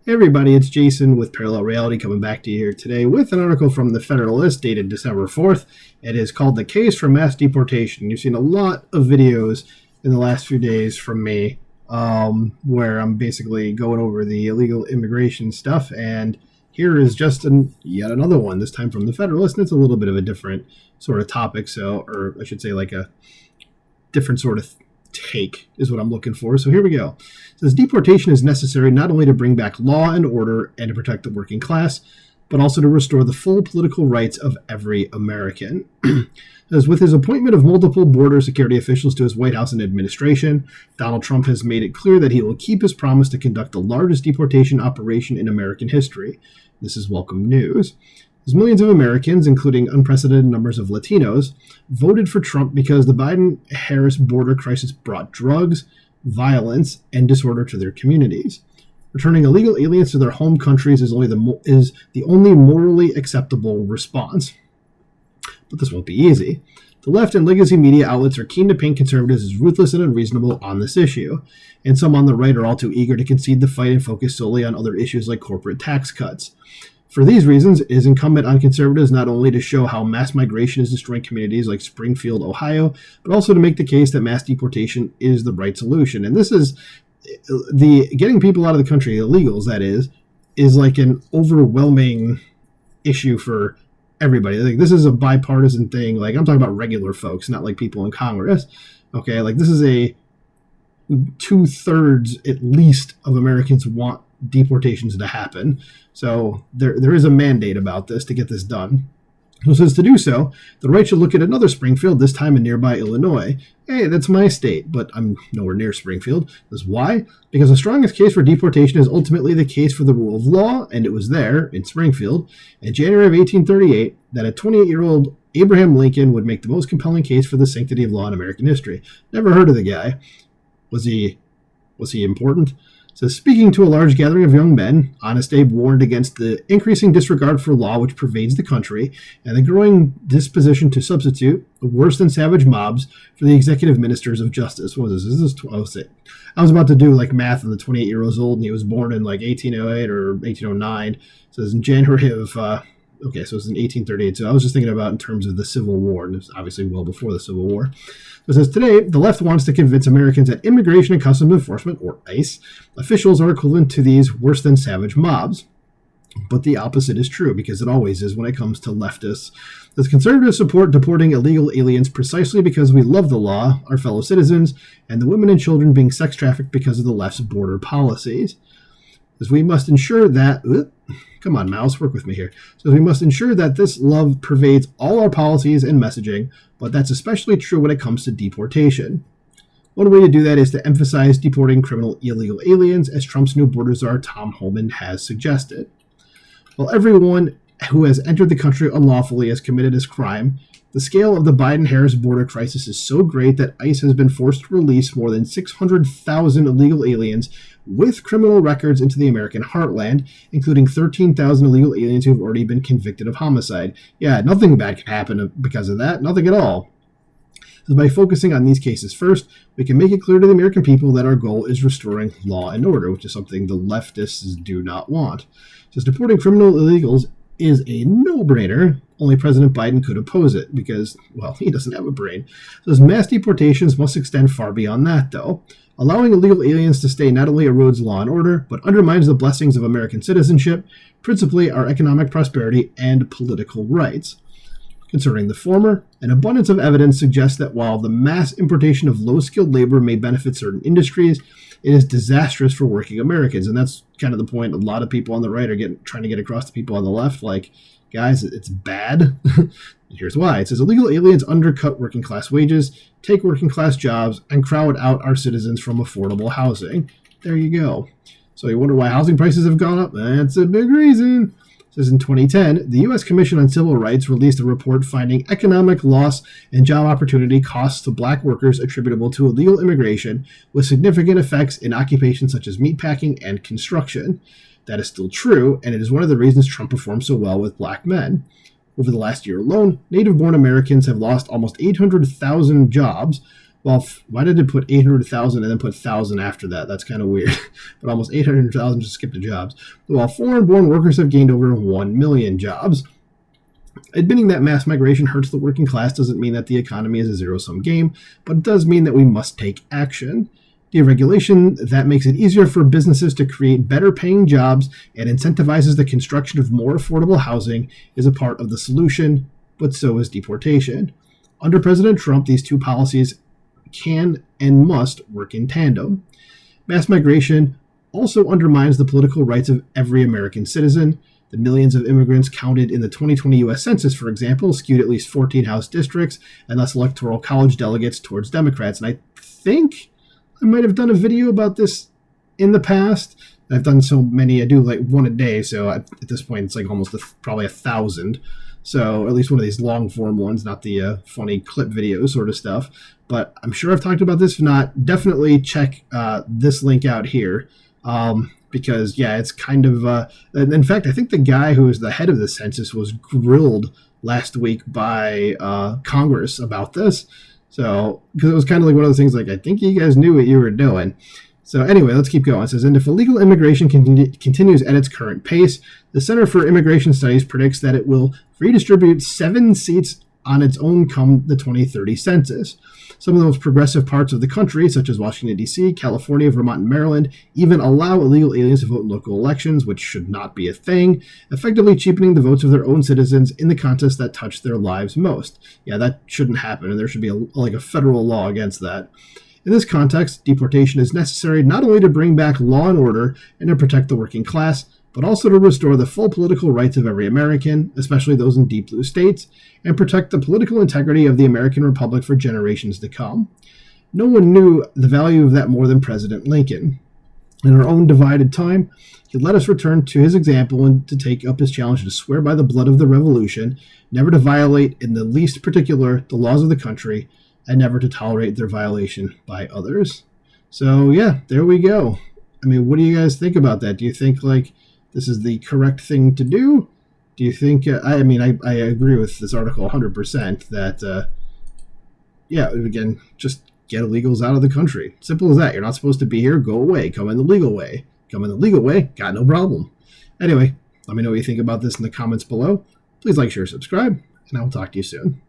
Hey everybody, it's Jason with Parallel Reality coming back to you here today with an article from the Federalist dated December 4th. It is called The Case for Mass Deportation. You've seen a lot of videos in the last few days from me where I'm basically going over the illegal immigration stuff, and here is just yet another one, this time from the Federalist, and it's a little bit of a different sort of topic, or I should say like a different sort of take is what I'm looking for. So here we go. It says deportation is necessary not only to bring back law and order and to protect the working class, but also to restore the full political rights of every American. As with his appointment of multiple border security officials to his White House and administration, Donald Trump has made it clear that he will keep his promise to conduct the largest deportation operation in American history. This is welcome news. As millions of Americans, including unprecedented numbers of Latinos, voted for Trump because the Biden-Harris border crisis brought drugs, violence, and disorder to their communities. Returning illegal aliens to their home countries is the only morally acceptable response. But this won't be easy. The left and legacy media outlets are keen to paint conservatives as ruthless and unreasonable on this issue, and some on the right are all too eager to concede the fight and focus solely on other issues like corporate tax cuts. For these reasons, it is incumbent on conservatives not only to show how mass migration is destroying communities like Springfield, Ohio, but also to make the case that mass deportation is the right solution. And this is the getting people out of the country, illegals that is like an overwhelming issue for everybody. Like, this is a bipartisan thing. Like, I'm talking about regular folks, not like people in Congress. Okay, like this is a 2/3 at least of Americans want deportations to happen. So there is a mandate about this to get this done. So says to do so, the right should look at another Springfield, this time in nearby Illinois. Hey, that's my state, but I'm nowhere near Springfield. That's why? Because the strongest case for deportation is ultimately the case for the rule of law, and it was there, in Springfield, in January of 1838, that a 28-year-old Abraham Lincoln would make the most compelling case for the sanctity of law in American history. Never heard of the guy. Was he important? So speaking to a large gathering of young men, Honest Abe warned against the increasing disregard for law which pervades the country and the growing disposition to substitute worse than savage mobs for the executive ministers of justice. What was this? Is this I was about to do like math on the 28-year-old old, and he was born in like 1808 or 1809. So it was in January of, so it was in 1838. So I was just thinking about in terms of the Civil War, and it was obviously well before the Civil War. It says, today, the left wants to convince Americans that Immigration and Customs Enforcement, or ICE, officials are equivalent to these worse than savage mobs. But the opposite is true, because it always is when it comes to leftists. As conservatives support deporting illegal aliens precisely because we love the law, our fellow citizens, and the women and children being sex trafficked because of the left's border policies. As we must ensure that... Come on, mouse, work with me here. So we must ensure that this love pervades all our policies and messaging, but that's especially true when it comes to deportation. One way to do that is to emphasize deporting criminal illegal aliens, as Trump's new border czar Tom Homan has suggested. While everyone who has entered the country unlawfully has committed this crime, the scale of the Biden-Harris border crisis is so great that ICE has been forced to release more than 600,000 illegal aliens with criminal records into the American heartland, including 13,000 illegal aliens who have already been convicted of homicide. Yeah, nothing bad can happen because of that. Nothing at all. So by focusing on these cases first, we can make it clear to the American people that our goal is restoring law and order, which is something the leftists do not want. So deporting criminal illegals is a no-brainer. Only President Biden could oppose it because, well, he doesn't have a brain. So mass deportations must extend far beyond that, though. Allowing illegal aliens to stay not only erodes law and order, but undermines the blessings of American citizenship, principally our economic prosperity and political rights. Concerning the former, an abundance of evidence suggests that while the mass importation of low-skilled labor may benefit certain industries, it is disastrous for working Americans. And that's kind of the point a lot of people on the right are trying to get across to people on the left. Like, guys, it's bad. Here's why. It says illegal aliens undercut working class wages, take working class jobs, and crowd out our citizens from affordable housing. There you go. So you wonder why housing prices have gone up? That's a big reason. It says in 2010, the U.S. Commission on Civil Rights released a report finding economic loss and job opportunity costs to black workers attributable to illegal immigration, with significant effects in occupations such as meatpacking and construction. That is still true, and it is one of the reasons Trump performed so well with black men. Over the last year alone, native-born Americans have lost almost 800,000 jobs, Well, why did it put 800,000 and then put 1,000 after that? That's kind of weird. But almost 800,000 just skipped the jobs. While foreign-born workers have gained over 1 million jobs. Admitting that mass migration hurts the working class doesn't mean that the economy is a zero-sum game, but it does mean that we must take action. Deregulation that makes it easier for businesses to create better-paying jobs and incentivizes the construction of more affordable housing is a part of the solution, but so is deportation. Under President Trump, these two policies can and must work in tandem. Mass migration also undermines the political rights of every American citizen. The millions of immigrants counted in the 2020 U.S. Census, for example, skewed at least 14 House districts and thus electoral college delegates towards Democrats. And I think I might have done a video about this in the past. I've done so many. I do like one a day, so at this point it's like almost probably 1,000. So at least one of these long-form ones, not the funny clip video sort of stuff. But I'm sure I've talked about this. If not, definitely check this link out here. Because, yeah, it's kind of... in fact, I think the guy who was the head of the census was grilled last week by Congress about this. So, because it was kind of like one of those things like, I think you guys knew what you were doing. So anyway, let's keep going. It says, and if illegal immigration continues at its current pace, the Center for Immigration Studies predicts that it will redistribute 7 seats on its own come the 2030 census. Some of the most progressive parts of the country, such as Washington, D.C., California, Vermont, and Maryland, even allow illegal aliens to vote in local elections, which should not be a thing, effectively cheapening the votes of their own citizens in the contests that touch their lives most. Yeah, that shouldn't happen, and there should be a federal law against that. In this context, deportation is necessary not only to bring back law and order and to protect the working class, but also to restore the full political rights of every American, especially those in deep blue states, and protect the political integrity of the American Republic for generations to come. No one knew the value of that more than President Lincoln. In our own divided time, he let us return to his example and to take up his challenge to swear by the blood of the Revolution, never to violate in the least particular the laws of the country, and never to tolerate their violation by others. So, yeah, there we go. I mean, what do you guys think about that? Do you think, this is the correct thing to do? Do you think, I agree with this article 100% that, again, just get illegals out of the country. Simple as that. You're not supposed to be here. Go away. Come in the legal way. Come in the legal way. Got no problem. Anyway, let me know what you think about this in the comments below. Please like, share, subscribe, and I will talk to you soon.